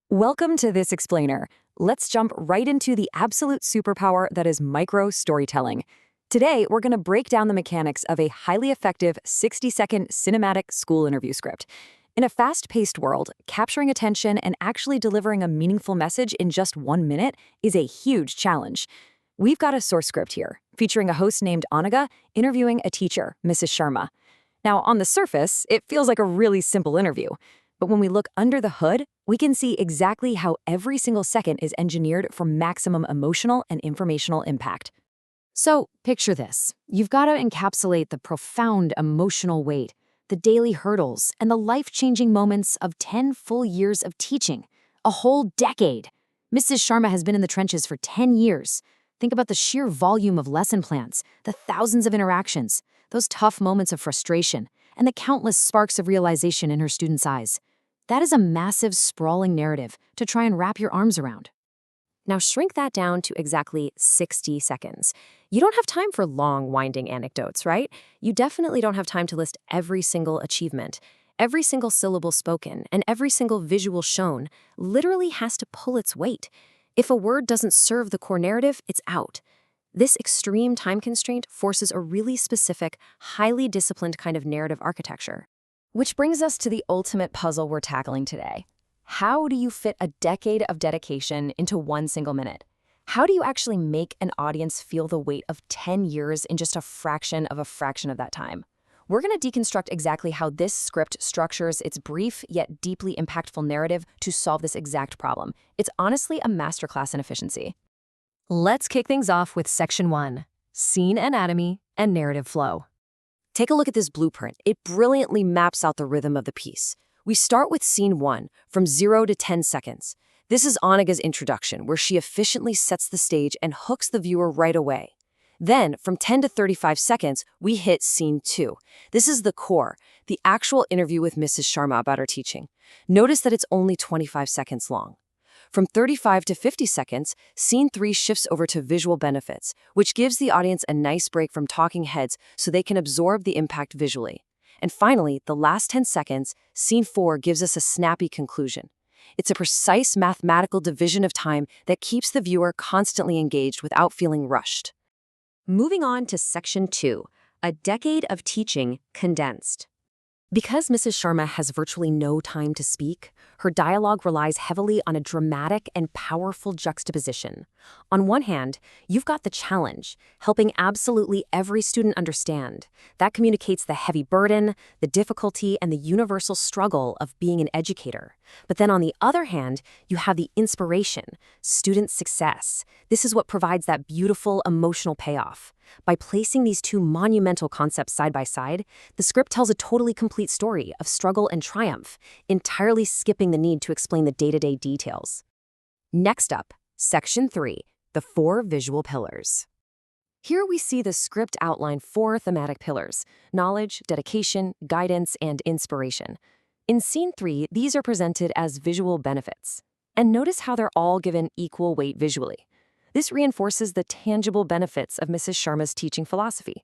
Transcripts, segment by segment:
Welcome to This Explainer. Let's jump right into the absolute superpower that is micro storytelling. Today, we're going to break down the mechanics of a highly effective 60-second cinematic school interview script. In a fast-paced world, capturing attention and actually delivering a meaningful message in just 1 minute is a huge challenge. We've got a source script here, featuring a host named Anagha interviewing a teacher, Mrs. Sharma. Now, on the surface, it feels like a really simple interview. But when we look under the hood, we can see exactly how every single second is engineered for maximum emotional and informational impact. So, picture this. You've got to encapsulate the profound emotional weight, the daily hurdles, and the life-changing moments of 10 full years of teaching. A whole decade. Mrs. Sharma has been in the trenches for 10 years. Think about the sheer volume of lesson plans, the thousands of interactions, those tough moments of frustration, and the countless sparks of realization in her students' eyes. That is a massive, sprawling narrative to try and wrap your arms around. Now shrink that down to exactly 60 seconds. You don't have time for long, winding anecdotes, right? You definitely don't have time to list every single achievement. Every single syllable spoken and every single visual shown literally has to pull its weight. If a word doesn't serve the core narrative, it's out. This extreme time constraint forces a really specific, highly disciplined kind of narrative architecture. Which brings us to the ultimate puzzle we're tackling today. How do you fit a decade of dedication into 1 single minute? How do you actually make an audience feel the weight of 10 years in just a fraction of that time? We're going to deconstruct exactly how this script structures its brief yet deeply impactful narrative to solve this exact problem. It's honestly a masterclass in efficiency. Let's kick things off with Section 1, Scene Anatomy and Narrative Flow. Take a look at this blueprint. It brilliantly maps out the rhythm of the piece. We start with Scene 1, from 0 to 10 seconds. This is Anagha's introduction, where she efficiently sets the stage and hooks the viewer right away. Then, from 10 to 35 seconds, we hit Scene 2. This is the core, the actual interview with Mrs. Sharma about her teaching. Notice that it's only 25 seconds long. From 35 to 50 seconds, Scene 3 shifts over to visual benefits, which gives the audience a nice break from talking heads so they can absorb the impact visually. And finally, the last 10 seconds, Scene 4 gives us a snappy conclusion. It's a precise mathematical division of time that keeps the viewer constantly engaged without feeling rushed. Moving on to Section 2, a decade of teaching condensed. Because Mrs. Sharma has virtually no time to speak, her dialogue relies heavily on a dramatic and powerful juxtaposition. On one hand, you've got the challenge, helping absolutely every student understand. That communicates the heavy burden, the difficulty, and the universal struggle of being an educator. But then on the other hand, you have the inspiration, student success. This is what provides that beautiful emotional payoff. By placing these two monumental concepts side by side, the script tells a totally complete story of struggle and triumph, entirely skipping the need to explain the day-to-day details. Next up, Section 3, the 4 visual pillars. Here we see the script outline 4 thematic pillars: knowledge, dedication, guidance, and inspiration. In Scene 3, these are presented as visual benefits. And notice how they're all given equal weight visually. This reinforces the tangible benefits of Mrs. Sharma's teaching philosophy.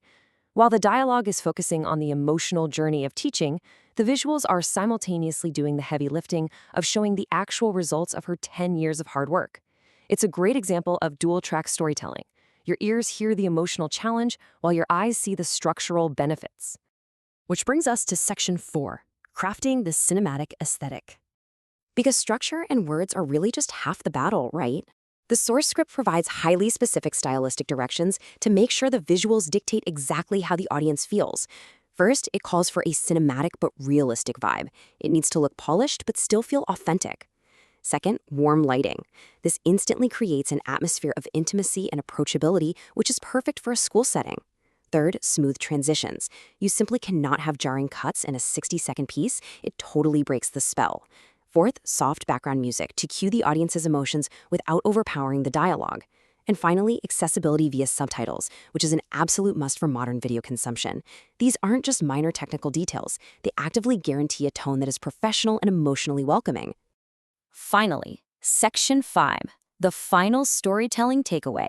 While the dialogue is focusing on the emotional journey of teaching, the visuals are simultaneously doing the heavy lifting of showing the actual results of her 10 years of hard work. It's a great example of dual-track storytelling. Your ears hear the emotional challenge, while your eyes see the structural benefits. Which brings us to Section 4, crafting the cinematic aesthetic. Because structure and words are really just half the battle, right? The source script provides highly specific stylistic directions to make sure the visuals dictate exactly how the audience feels. First, it calls for a cinematic but realistic vibe. It needs to look polished but still feel authentic. Second, warm lighting. This instantly creates an atmosphere of intimacy and approachability, which is perfect for a school setting. Third, smooth transitions. You simply cannot have jarring cuts in a 60-second piece. It totally breaks the spell. Fourth, soft background music to cue the audience's emotions without overpowering the dialogue. And finally, accessibility via subtitles, which is an absolute must for modern video consumption. These aren't just minor technical details. They actively guarantee a tone that is professional and emotionally welcoming. Finally, Section 5, the final storytelling takeaway.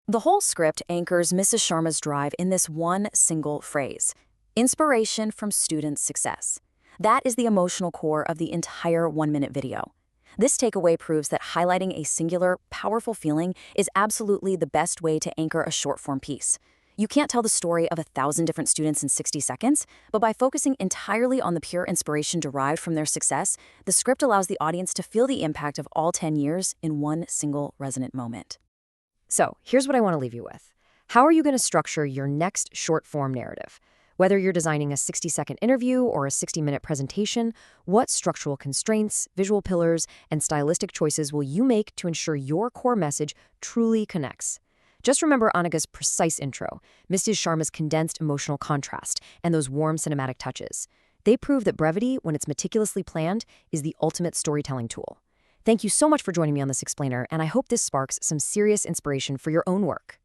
The whole script anchors Mrs. Sharma's drive in this one single phrase: inspiration from student success. That is the emotional core of the entire 1-minute video. This takeaway proves that highlighting a singular, powerful feeling is absolutely the best way to anchor a short-form piece. You can't tell the story of 1,000 different students in 60 seconds, but by focusing entirely on the pure inspiration derived from their success, the script allows the audience to feel the impact of all 10 years in one single resonant moment. So, here's what I want to leave you with. How are you going to structure your next short-form narrative? Whether you're designing a 60-second interview or a 60-minute presentation, what structural constraints, visual pillars, and stylistic choices will you make to ensure your core message truly connects? Just remember Anagha's precise intro, Mrs. Sharma's condensed emotional contrast, and those warm cinematic touches. They prove that brevity, when it's meticulously planned, is the ultimate storytelling tool. Thank you so much for joining me on this explainer, and I hope this sparks some serious inspiration for your own work.